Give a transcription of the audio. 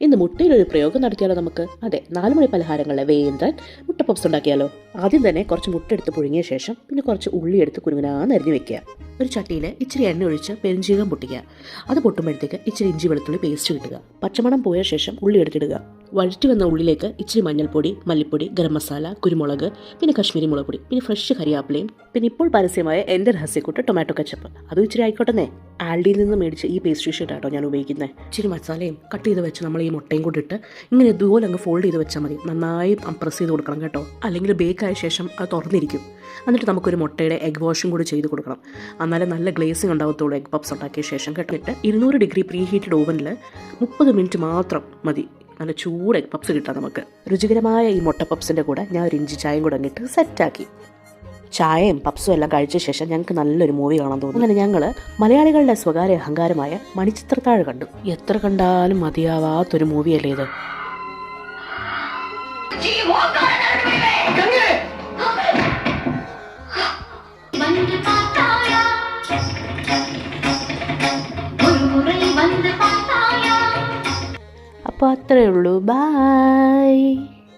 ഇന്ന് മുട്ടയിലൊരു പ്രയോഗം നടത്തിയാലോ നമുക്ക്? അതെ, 4 മണി പലഹാരങ്ങളിലെ വേന്തൻ മുട്ട പപ്സ് ഉണ്ടാക്കിയാലോ? ആദ്യം തന്നെ കുറച്ച് മുട്ട എടുത്ത് പുഴുങ്ങിയ ശേഷം പിന്നെ കുറച്ച് ഉള്ളി എടുത്ത് കുനുകുനാന്ന് അരിഞ്ഞു വെക്കുക. ഒരു ചട്ടിയിൽ ഇച്ചിരി എണ്ണ ഒഴിച്ച് പെരുംജീരകം പൊട്ടിക്കുക. അത് പൊട്ടുമ്പോഴത്തേക്ക് ഇച്ചിരി ഇഞ്ചി വെളുത്തുള്ളി പേസ്റ്റ് കിട്ടുക. പച്ചമണം പോയ ശേഷം ഉള്ളി എടുത്തിടുക. വഴറ്റി വന്ന ഉള്ളിലേക്ക് ഇച്ചിരി മഞ്ഞൾപ്പൊടി, മല്ലിപ്പൊടി, ഗരം മസാല, കുരുമുളക്, പിന്നെ കശ്മീരി മുളക് പൊടി, പിന്നെ ഫ്രഷ് കരിയാപ്പിലയും, പിന്നെ ഇപ്പോൾ പരസ്യമായ എൻ്റെ രഹസ്യക്കൂട്ട് ടൊമാറ്റോ കച്ചപ്പ്, അതും ഇച്ചിരി ആയിക്കോട്ടെ. ആൽഡിയിൽ നിന്ന് മേടിച്ച് ഈ പേസ്ട്രി ഷീറ്റാട്ടോ ഞാൻ ഉപയോഗിക്കുന്നത്. ഇച്ചിരി മസാലയും കട്ട് ചെയ്ത് വെച്ച് നമ്മൾ ഈ മുട്ടയും കൂടി ഇട്ട് ഇങ്ങനെ ഇതുപോലെ അങ്ങ് ഫോൾഡ് ചെയ്ത് വെച്ചാൽ മതി. നന്നായി പ്രസ് ചെയ്ത് കൊടുക്കണം കേട്ടോ, അല്ലെങ്കിൽ ബേക്കായ ശേഷം അത് തുറന്നിരിക്കും. എന്നിട്ട് നമുക്കൊരു മുട്ടയുടെ എഗ് വാഷും കൂടി ചെയ്ത് കൊടുക്കണം. എന്നാലും നല്ല ഗ്ലേസിങ് ഉണ്ടാവത്തുള്ളൂ എഗ് പപ്സ് ഉണ്ടാക്കിയ ശേഷം കേട്ടിട്ട് 200 ഡിഗ്രി പ്രീ ഹീറ്റഡ് ഓവനിൽ 30 മിനിറ്റ് മാത്രം മതി നല്ല ചൂട് എഗ് പപ്സ് കിട്ടാം നമുക്ക്. രുചികരമായ ഈ മുട്ട പപ്സിൻ്റെ കൂടെ ഞാൻ ഒരു ഇഞ്ചി ചായയും കൂടെ അങ്ങിട്ട് സെറ്റാക്കി. ചായയും പപ്സും എല്ലാം കഴിച്ച ശേഷം ഞങ്ങൾക്ക് നല്ലൊരു മൂവി കാണാൻ തോന്നി. അങ്ങനെ ഞങ്ങൾ മലയാളികളുടെ സ്വകാര്യ അഹങ്കാരമായ മണിച്ചിത്രത്താഴ് കണ്ടു. എത്ര കണ്ടാലും മതിയാവാത്തൊരു മൂവിയല്ലേ ഇത്. അപ്പോൾ അത്രയേ ഉള്ളൂ. ബൈ.